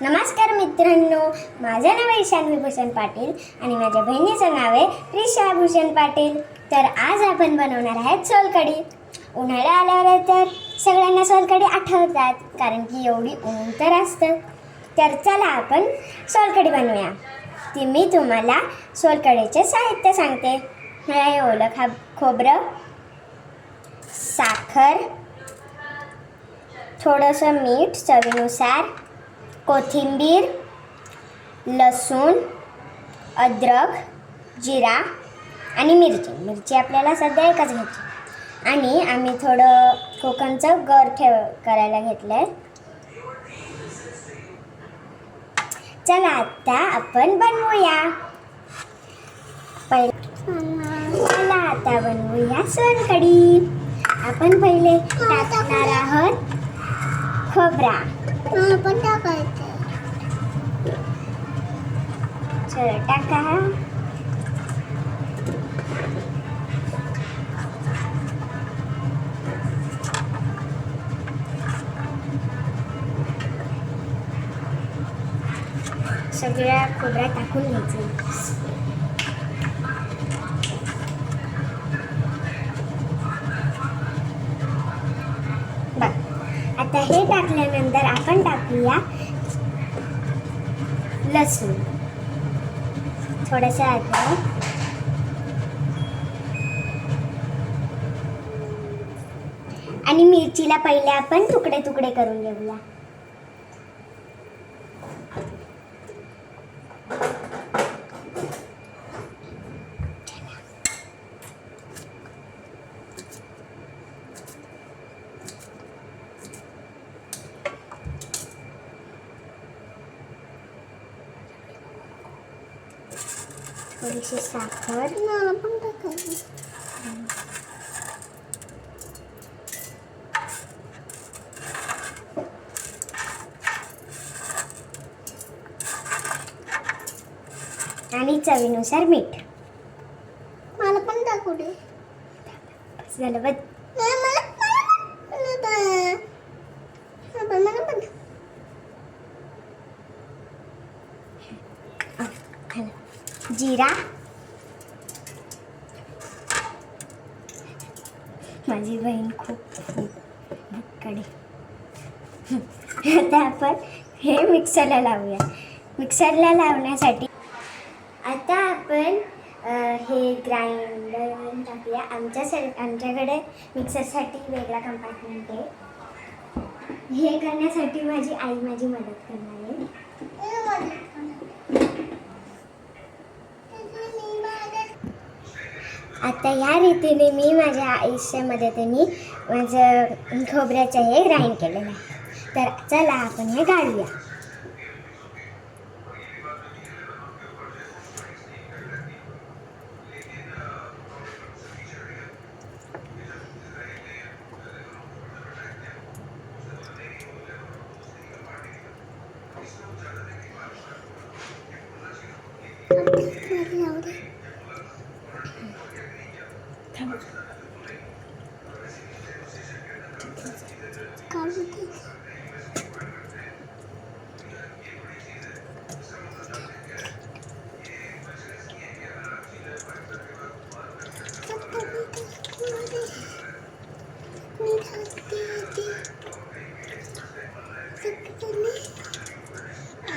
नमस्कार मित्रांनो, माझं नाव आहे ईशान्वी भूषण पाटील आणि माझ्या बहिणीचं नाव आहे प्रिशा भूषण पाटील. तर आज आपण बनवणार आहेत सोलकढी. उन्हाळा आल्यावर तर सगळ्यांना सोलकढी आठवतात, कारण की एवढी ऊन तर असतं. तर चला आपण सोलकढी बनवूया. ती मी तुम्हाला सोलकढीचे साहित्य सांगते. हे ओलं खोबरं, साखर, थोडंसं मीठ चवीनुसार, कोथिंबीर, लसूण, अद्रक, जिरा आणि मिरची आपल्याला सध्या एकच घ्यायची. आणि आम्ही थोडं कोकमचं गर करायला घेतलं आहे. चला आता आपण बनवूया. चला आता बनवूया सोलकढी. आपण पहिले टाकणार आहोत खोबरा. पण टाकायचं. चला टाका. सगळ्या खोबऱ्या टाकून घ्यायचं. आता हे टाकल्यानंतर आपण टाकूया लसूण, थोडंसं अद्रक, आणि मिरचीला पहिले आपण तुकडे तुकडे करून घेऊया. थोडीशी साखर पण टाकायची. आणि चवीनुसार मीठ. मला पण टाकू दे. झालं बघ. जिरा, माझी बहीण खूप भुक्कडी. आता आपण हे मिक्सरला लावूया. मिक्सरला लावण्यासाठी आता आपण हे ग्राइंडर टाकूया. आमच्याकडे मिक्सरसाठी वेगळा कंपार्टमेंट आहे. हे करण्यासाठी माझी आई माझी मदत करणार आहे. आता या रीतीने मी माझ्या आईच्या मदतीने माझं खोबऱ्याचं हे ग्राइंड केलेलं आहे. तर चला आपण हे काढूया.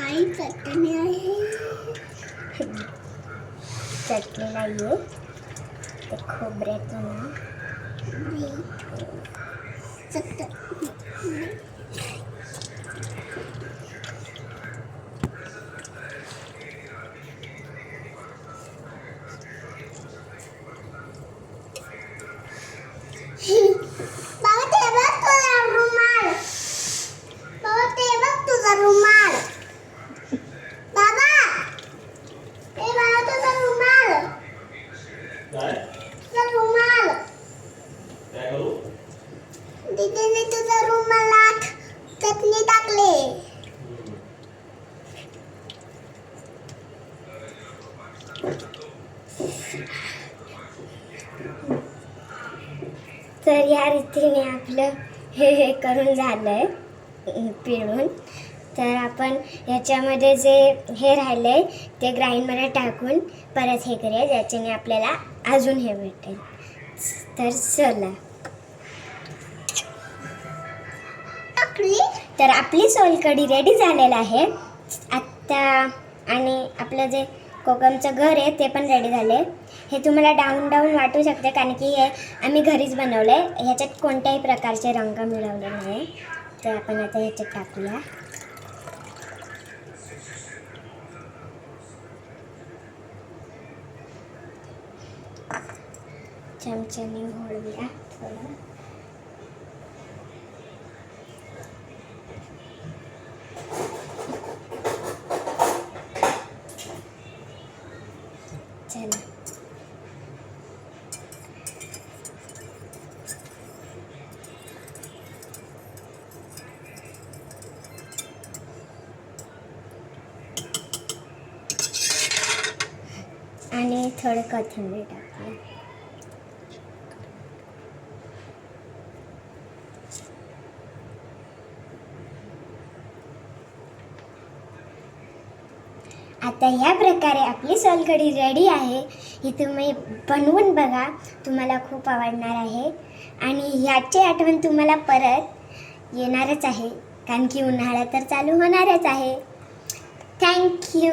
आई चटणी आहे. चटणी नाहीये, ते खोबऱ्याचं ना. तर या रीतीने आपलं हे करून झालंय पिळून. तर आपण ह्याच्यामध्ये जे हे राहिलं आहे ते ग्राइंडमध्ये टाकून परत हे करूया, ज्याच्याने आपल्याला अजून हे भेटेल. तर चला, तर आपली सोलकढी रेडी झालेलं आहे आत्ता. आणि आपलं जे कोकमचं घर आहे ते पण रेडी झाले. हे तुम्हाला डाऊन डाऊन वाटू शकते, कारण की हे आम्ही घरीच बनवलं आहे. ह्याच्यात कोणत्याही प्रकारचे रंग मिळवले नाही. तर आपण आता ह्याच्यात टाकूया. चमच्याने घोळूया थोडं. चला, आणि थोडं कोथिंबीर टाकूया. आता ह्या प्रकारे आपली सोलकढी रेडी आहे. ही तुम्ही बनवून बघा, तुम्हाला खूप आवडणार आहे. आणि ह्याची आठवण तुम्हाला परत येणारच आहे, कारण की उन्हाळा तर चालू होणारच आहे. थँक्यू.